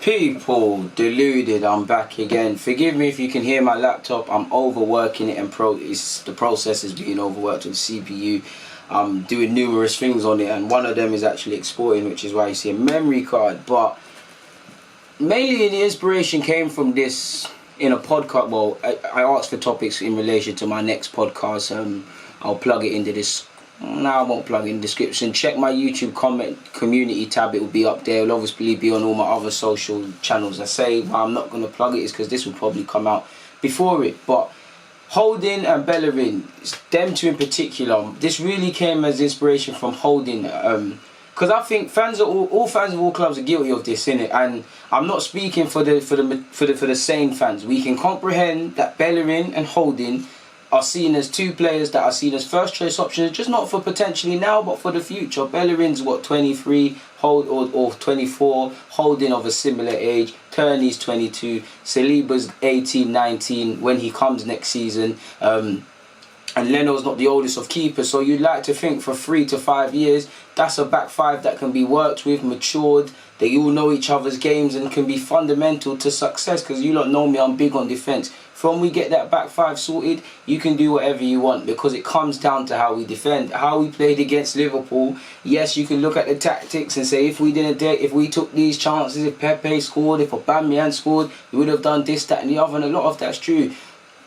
People, Deluded, I'm back again. Forgive me if you can hear my laptop. I'm overworking it and the process is being overworked with the CPU. I'm doing numerous things on it, and one of them is actually exporting, which is why you see a memory card. But mainly the inspiration came from this in a podcast. Well, I asked for topics in relation to my next podcast. I'll plug it into this. No, I won't plug in the description. Check my YouTube comment community tab, it will be up there. It'll obviously be on all my other social channels. I say why I'm not going to plug it is because this will probably come out before it. But Holding and Bellerin, them two in particular, this really came as inspiration from Holding. Because I think fans of all fans of all clubs are guilty of this, innit? And I'm not speaking for the same fans. We can comprehend that Bellerin and Holding are seen as two players that are seen as first choice options, just not for potentially now, but for the future. Bellerin's what, 23, or 24, Holding of a similar age, Kearney's 22, Saliba's 18, 19 when he comes next season, and Leno's not the oldest of keepers, so you'd like to think for 3 to 5 years, that's a back five that can be worked with, matured, they all know each other's games and can be fundamental to success, because you lot know me, I'm big on defence. From we get that back five sorted, you can do whatever you want, because it comes down to how we defend, how we played against Liverpool. Yes, you can look at the tactics and say if we took these chances, if Pepe scored, if Aubameyang scored, we would have done this, that and the other, and a lot of that's true.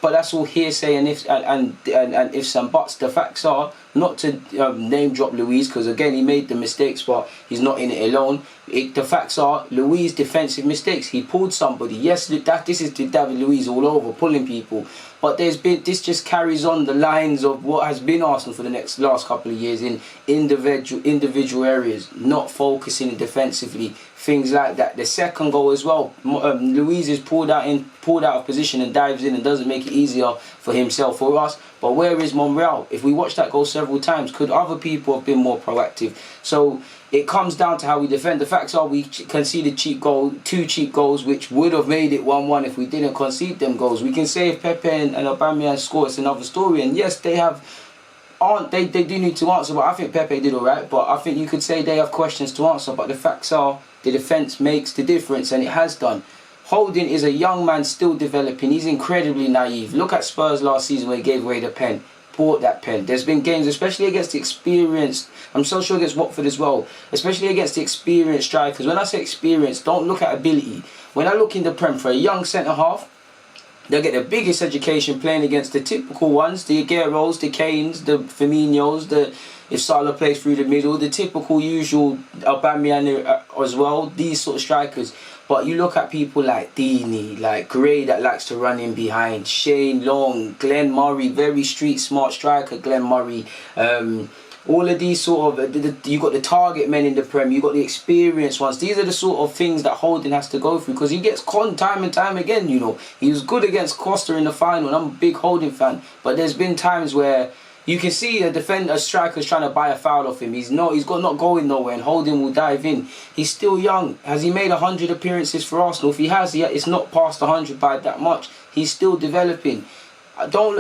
But that's all hearsay and ifs and buts. The facts are, not to name drop Luiz, because again he made the mistakes, but he's not in it alone. The facts are Luiz defensive mistakes. He pulled somebody. Yes, this is David Luiz all over, pulling people. But this just carries on the lines of what has been Arsenal for the last couple of years in individual areas, not focusing defensively, things like that. The second goal as well, Luiz is pulled out of position and dives in and doesn't make it easier for himself or us. But where is Monreal? If we watched that goal several times, could other people have been more proactive? So it comes down to how we defend. The facts are we conceded two cheap goals, which would have made it 1-1 if we didn't concede them goals. We can say if Pepe and Aubameyang score, it's another story. And yes, they do need to answer, but I think Pepe did alright. But I think you could say they have questions to answer. But the facts are the defence makes the difference, and it has done. Holding is a young man still developing. He's incredibly naive. Look at Spurs last season where he gave away the pen. Bought that pen. There's been games, especially against the experienced, I'm so sure against Watford as well, especially against the experienced strikers. When I say experienced, don't look at ability. When I look in the Prem for a young centre-half, they'll get the biggest education playing against the typical ones, the Agueros, the Kanes, the Firminos, if Salah plays through the middle, the typical usual Aubameyang as well, these sort of strikers. But you look at people like Deeney, like Gray that likes to run in behind, Shane Long, Glenn Murray, very street smart striker, Glenn Murray. All of these sort of, you got the target men in the Prem, you got the experienced ones. These are the sort of things that Holding has to go through, because he gets conned time and time again, you know. He was good against Costa in the final, and I'm a big Holding fan. But there's been times where you can see a striker's trying to buy a foul off him. He's not going nowhere, and Holding will dive in. He's still young. Has he made 100 appearances for Arsenal? If he has, it's not past 100 by that much. He's still developing. I don't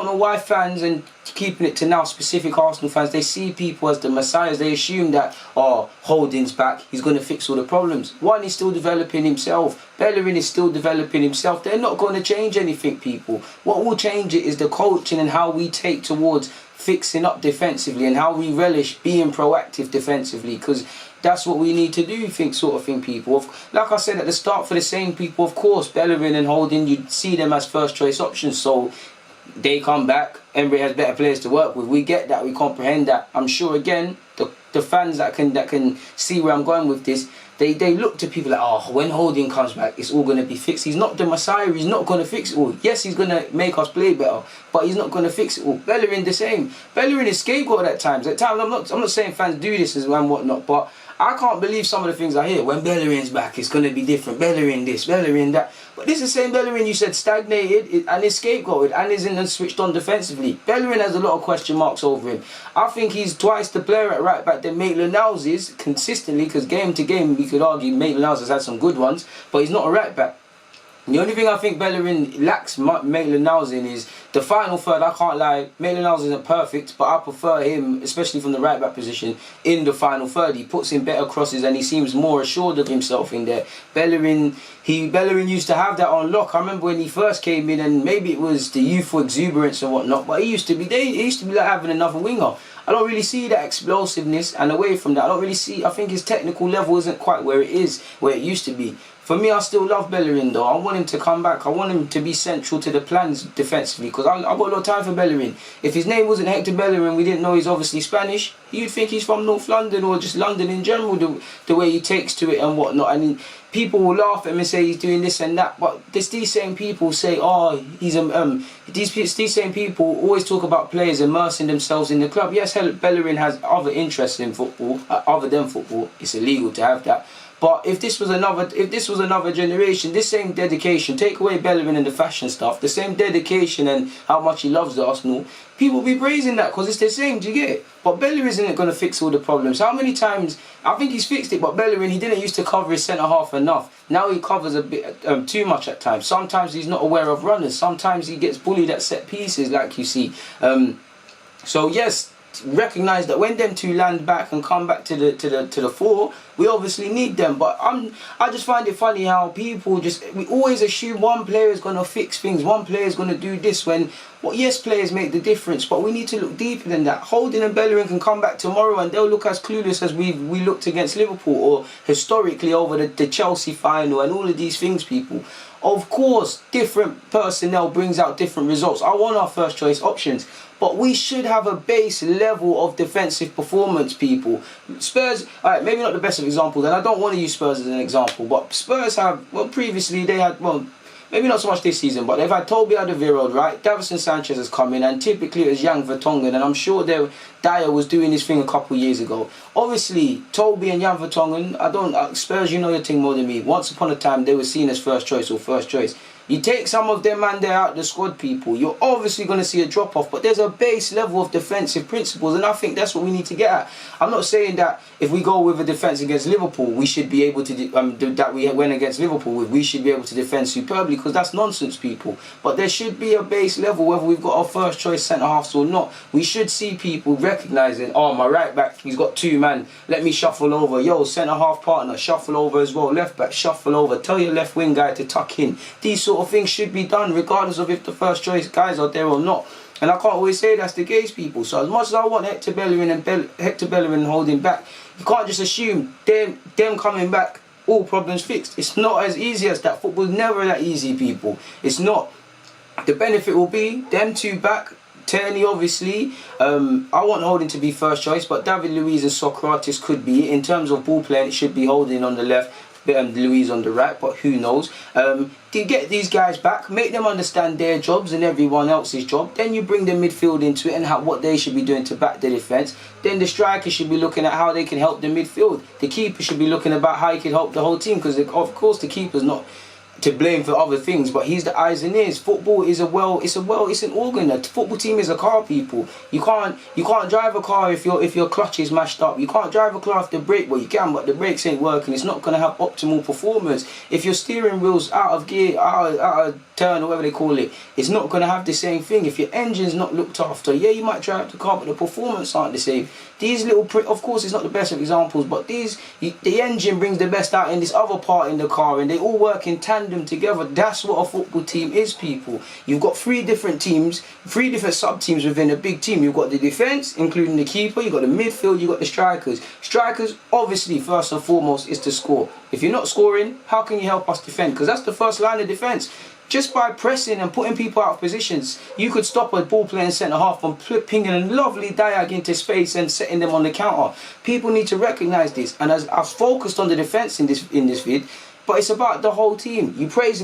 know why fans, and keeping it to now specific Arsenal fans, they see people as the messiahs. They assume that, Holding's back, he's going to fix all the problems. One, he's still developing himself. Bellerin is still developing himself. They're not going to change anything, people. What will change it is the coaching and how we take towards fixing up defensively, and how we relish being proactive defensively, because that's what we need to do, sort of thing, people. Like I said at the start, for the same people, of course, Bellerin and Holding, you'd see them as first choice options, so they come back, Emery has better players to work with. We get that, we comprehend that. I'm sure, again, the fans that can see where I'm going with this, they look to people like, when Holding comes back, it's all going to be fixed. He's not the messiah, he's not going to fix it all. Yes, he's going to make us play better, but he's not going to fix it all. Bellerin the same. Bellerin is scapegoat at times. At times, I'm not saying fans do this and whatnot, but I can't believe some of the things I hear. When Bellerin's back, it's going to be different. Bellerin this, Bellerin that. But this is the same Bellerin you said stagnated and is scapegoated and isn't switched on defensively. Bellerin has a lot of question marks over him. I think he's twice the player at right back than Maitland-Niles is consistently, because game to game we could argue Maitland-Niles has had some good ones, but he's not a right back. The only thing I think Bellerin lacks Maitland-Niles in is the final third. I can't lie, Maitland-Niles isn't perfect, but I prefer him, especially from the right back position, in the final third. He puts in better crosses and he seems more assured of himself in there. Bellerin used to have that on lock. I remember when he first came in, and maybe it was the youthful exuberance and whatnot, but he used to be like having another winger. I don't really see that explosiveness, and away from that, I think his technical level isn't quite where it used to be. For me, I still love Bellerin though. I want him to come back. I want him to be central to the plans defensively, because I've got a lot of time for Bellerin. If his name wasn't Hector Bellerin, we didn't know he's obviously Spanish, you'd think he's from North London or just London in general, the way he takes to it and whatnot. I mean, people will laugh at him and say he's doing this and that, but these same people say, oh, he's these same people always talk about players immersing themselves in the club. Yes, Bellerin has other interests in football, other than football. It's illegal to have that. But if this was another generation, this same dedication, take away Bellerin and the fashion stuff, the same dedication and how much he loves the Arsenal, people will be praising that because it's the same, do you get it? But Bellerin isn't going to fix all the problems. How many times, I think he's fixed it, but Bellerin, he didn't used to cover his centre-half enough. Now he covers a bit too much at times. Sometimes he's not aware of runners. Sometimes he gets bullied at set pieces, like you see. So yes, recognise that when them two land back and come back to the fore, we obviously need them. But I just find it funny how people we always assume one player is going to fix things, one player is going to do this, when yes, players make the difference, but we need to look deeper than that. Holding and Bellerin can come back tomorrow and they'll look as clueless as we looked against Liverpool, or historically over the Chelsea final, and all of these things, people. Of course, different personnel brings out different results. I want our first choice options, but we should have a base level of defensive performance, people. Spurs, alright, maybe not the best of examples, and I don't want to use Spurs as an example, but Spurs have, previously they had, maybe not so much this season, but they've had Toby Alderweireld, right? Davison Sanchez has come in, and typically it was Jan Vertonghen, and I'm sure Dyer was doing his thing a couple of years ago. Obviously, Toby and Jan Vertonghen, Spurs, you know your thing more than me. Once upon a time, they were seen as first choice. You take some of them man there out the squad, people, you're obviously going to see a drop off, but there's a base level of defensive principles, and I think that's what we need to get at. I'm not saying that if we go with a defence against Liverpool, we should be able to that we went against Liverpool with, we should be able to defend superbly, because that's nonsense, people. But there should be a base level, whether we've got our first choice centre halves or not. We should see people recognising, oh, my right back, he's got two man, let me shuffle over. Yo, centre half partner, shuffle over as well. Left back, shuffle over. Tell your left wing guy to tuck in. These sort of things should be done regardless of if the first choice guys are there or not. And I can't always say that's the case, people. So as much as I want Hector Bellerin holding back, you can't just assume them coming back, all problems fixed. It's not as easy as that. Football's never that easy, people. It's not. The benefit will be them two back. Tierney, obviously, I want Holding to be first choice, but David Luiz and Socrates could be. In terms of ball playing, it should be Holding on the left, Luiz on the right, but who knows. To get these guys back, make them understand their jobs and everyone else's job, then you bring the midfield into it and what they should be doing to back the defence. Then the strikers should be looking at how they can help the midfield. The keeper should be looking about how he can help the whole team, because of course the keeper's not to blame for other things, but he's the eyes and ears. Football is it's an organ. A football team is a car, people. You can't drive a car if your clutch is mashed up. You can't drive a car if the brake, well you can, but the brakes ain't working. It's not going to have optimal performance. If your steering wheel's out of gear, out of turn, or whatever they call it, it's not going to have the same thing. If your engine's not looked after, yeah, you might drive the car, but the performance aren't the same. These little, of course, it's not the best of examples, but the engine brings the best out in this other part in the car, and they all work in tandem together. That's what a football team is, people. You've got three different teams, three different sub-teams within a big team. You've got the defence, including the keeper, you've got the midfield, you've got the strikers. Strikers, obviously, first and foremost, is to score. If you're not scoring, how can you help us defend? Because that's the first line of defence. Just by pressing and putting people out of positions, you could stop a ball playing centre half from pinging a lovely diag into space and setting them on the counter. People need to recognise this, and as I've focused on the defence in this vid, but it's about the whole team. We praise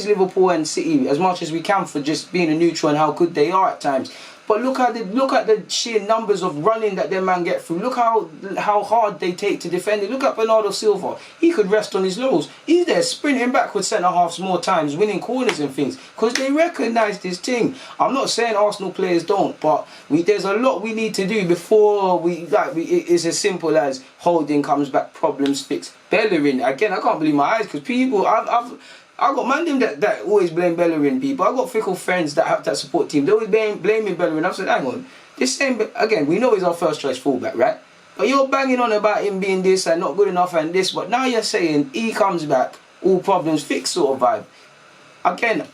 Liverpool and City as much as we can for just being a neutral and how good they are at times. But look at the sheer numbers of running that their man get through. Look how hard they take to defend it. Look at Bernardo Silva. He could rest on his laurels. He's there sprinting backwards centre halves more times, winning corners and things, because they recognise this thing. I'm not saying Arsenal players don't, but there's a lot we need to do before it's as simple as Holding comes back, problems fixed. Bellerin, again, I can't believe my eyes, because people I got man them that always blame Bellerin people. I got fickle friends that have that support team. They always blaming Bellerin. I said, hang on, this same again. We know he's our first choice fullback, right? But you're banging on about him being this and not good enough and this. But now you're saying he comes back, all problems fixed sort of vibe. Again,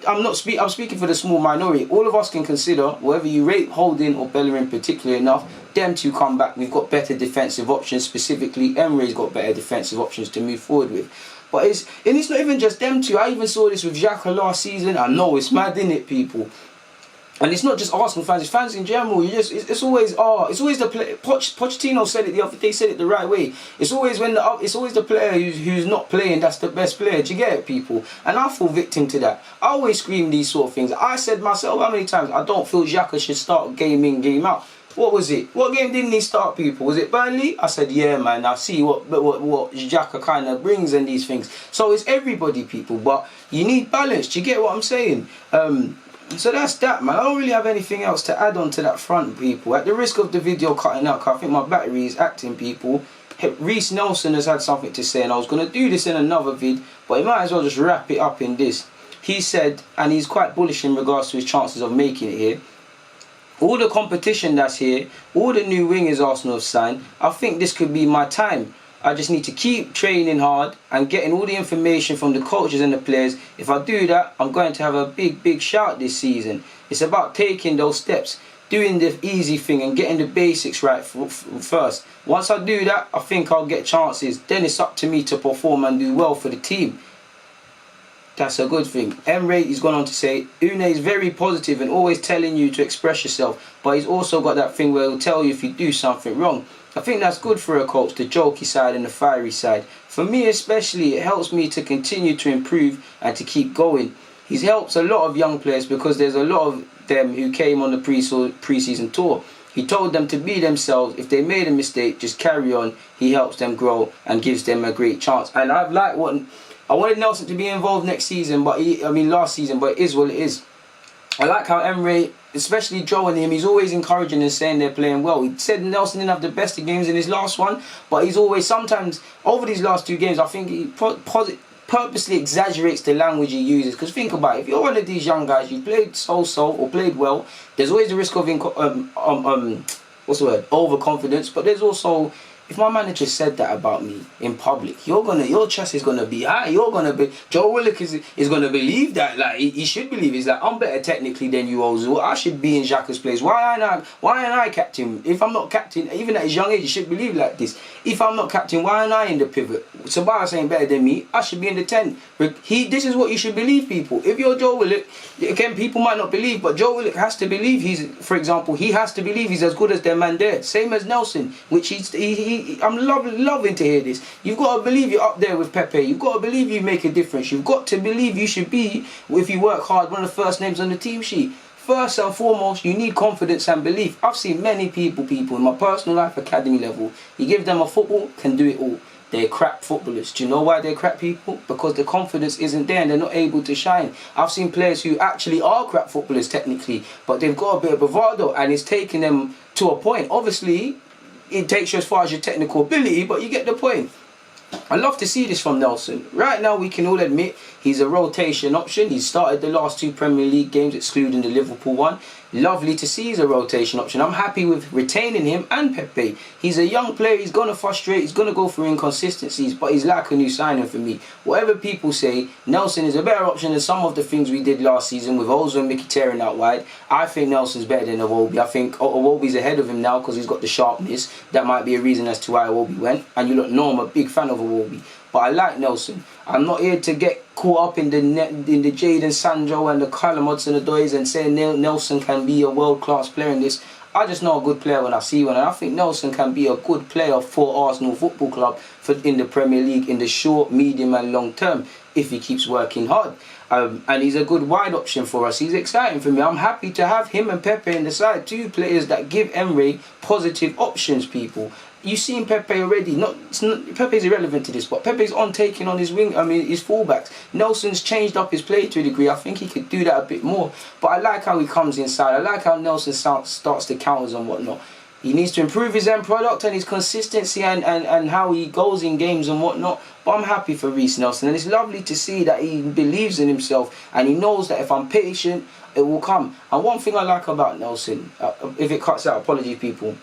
I'm speaking for the small minority. All of us can consider, whether you rate Holding or Bellerin particularly enough, them two come back. We've got better defensive options. Specifically, Emre's got better defensive options to move forward with. But it's not even just them two. I even saw this with Xhaka last season. I know it's mad, innit, people? And it's not just Arsenal fans, it's fans in general. It's always the player. Pochettino said it the other day, said it the right way. It's always the player who's not playing that's the best player. Do you get it, people? And I fall victim to that. I always scream these sort of things. I said myself how many times I don't feel Xhaka should start game in, game out. What was it? What game didn't he start, people? Was it Burnley? I said, yeah, man. I see what Xhaka kind of brings and these things. So it's everybody, people. But you need balance. Do you get what I'm saying? So that's that, man. I don't really have anything else to add on to that front, people. At the risk of the video cutting out, because I think my battery is acting, people. Reece Nelson has had something to say, and I was going to do this in another vid, but he might as well just wrap it up in this. He said, and he's quite bullish in regards to his chances of making it here. All the competition that's here, all the new wingers Arsenal have signed, I think this could be my time. I just need to keep training hard and getting all the information from the coaches and the players. If I do that, I'm going to have a big shout this season. It's about taking those steps, doing the easy thing and getting the basics right first. Once I do that, I think I'll get chances. Then it's up to me to perform and do well for the team. That's a good thing. Emre, he's gone on to say, Une is very positive and always telling you to express yourself, but he's also got that thing where he'll tell you if you do something wrong. I think that's good for a coach, the jokey side and the fiery side. For me especially, it helps me to continue to improve and to keep going. He's helped a lot of young players because there's a lot of them who came on the pre-season tour. He told them to be themselves. If they made a mistake, just carry on. He helps them grow and gives them a great chance. And I've liked what... I wanted Nelson to be involved next season, last season, but it is what it is. I like how Emre, especially Joe and him, he's always encouraging and saying they're playing well. He said Nelson didn't have the best of games in his last one, but he's always, sometimes, over these last two games, I think he purposely exaggerates the language he uses. Because think about it, if you're one of these young guys, you played so-so or played well, there's always the risk of, overconfidence, but there's also... If my manager said that about me in public, your chest is gonna be high. Joe Willock is gonna believe that. Like he should believe. He's like, I'm better technically than you, Ozil. I should be in Xhaka's place. Why ain't I captain? If I'm not captain, even at his young age, he should believe like this. If I'm not captain, why ain't I in the pivot? Sabalas ain't better than me. I should be in the 10. This is what you should believe, people. If you're Joe Willock, again, people might not believe, but Joe Willock has to believe he has to believe he's as good as their man there. Same as Nelson, which I'm loving to hear this. You've got to believe you're up there with Pepe. You've got to believe you make a difference. You've got to believe you should be, if you work hard, one of the first names on the team sheet. First and foremost, you need confidence and belief. I've seen many people in my personal life, academy level, you give them a football, can do it all. They're crap footballers. Do you know why they're crap people? Because the confidence isn't there and they're not able to shine. I've seen players who actually are crap footballers technically, but they've got a bit of bravado and it's taking them to a point. Obviously, it takes you as far as your technical ability, but you get the point. I love to see this from Nelson. Right now, we can all admit he's a rotation option. He's started the last 2 Premier League games, excluding the Liverpool one. Lovely to see he's a rotation option. I'm happy with retaining him and Pepe. He's a young player. He's going to frustrate. He's going to go for inconsistencies, but he's like a new signing for me. Whatever people say, Nelson is a better option than some of the things we did last season with Ozil and Mickey tearing out wide. I think Nelson's better than Iwobi. I think Iwobi's ahead of him now because he's got the sharpness. That might be a reason as to why Iwobi went. And you lot know I'm a big fan of Iwobi. But I like Nelson. I'm not here to get caught up in the Jadon Sancho and the Callum Hudson-Odois and saying Nelson can be a world-class player in this. I just know a good player when I see one, and I think Nelson can be a good player for Arsenal Football Club in the Premier League in the short, medium and long term if he keeps working hard. And he's a good wide option for us. He's exciting for me. I'm happy to have him and Pepe in the side. 2 players that give Emre positive options, people. You've seen Pepe already. Pepe's irrelevant to this, but Pepe's on taking on his his fullbacks. Nelson's changed up his play to a degree. I think he could do that a bit more. But I like how he comes inside. I like how Nelson starts the counters and whatnot. He needs to improve his end product and his consistency and how he goes in games and whatnot. But I'm happy for Reece Nelson, and it's lovely to see that he believes in himself and he knows that if I'm patient, it will come. And one thing I like about Nelson, if it cuts out, apologies people,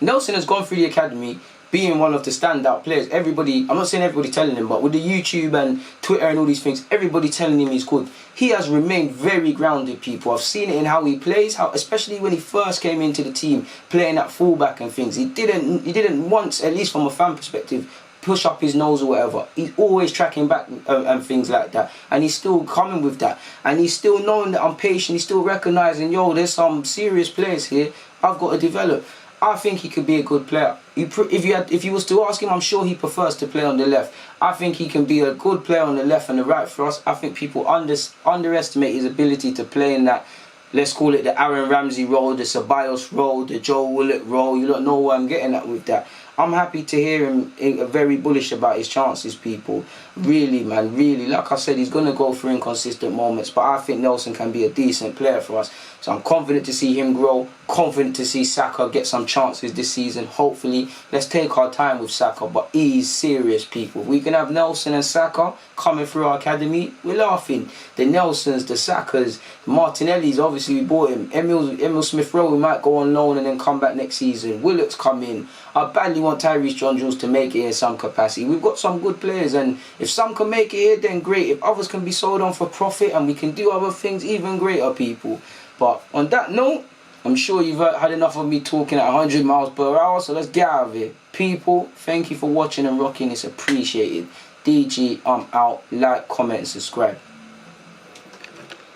Nelson has gone through the academy being one of the standout players. Everybody, I'm not saying everybody telling him, but with the YouTube and Twitter and all these things, everybody telling him he's good. He has remained very grounded, people. I've seen it in how he plays, how especially when he first came into the team, playing at fullback and things. He didn't once, at least from a fan perspective, push up his nose or whatever. He's always tracking back and things like that. And he's still coming with that. And he's still knowing that I'm patient. He's still recognising, yo, there's some serious players here I've got to develop. I think he could be a good player. If you was to ask him, I'm sure he prefers to play on the left. I think he can be a good player on the left and the right for us. I think people underestimate his ability to play in that, let's call it the Aaron Ramsey role, the Ceballos role, the Joe Willock role. You don't know where I'm getting at with that. I'm happy to hear him very bullish about his chances, people. Really, man, really. Like I said, he's going to go through inconsistent moments, but I think Nelson can be a decent player for us. So I'm confident to see him grow, confident to see Saka get some chances this season. Hopefully, let's take our time with Saka, but he's serious, people. We can have Nelson and Saka coming through our academy. We're laughing. The Nelsons, the Sakas, Martinelli's, obviously we bought him. Emil Smith-Rowe, we might go on loan and then come back next season. Willock's come in. I badly want Tyrese John-Jones to make it in some capacity. We've got some good players, and if some can make it here, then great. If others can be sold on for profit and we can do other things, even greater, people. But on that note, I'm sure you've had enough of me talking at 100 miles per hour, so let's get out of here. People, thank you for watching and rocking. It's appreciated. DG, I'm out. Like, comment, and subscribe.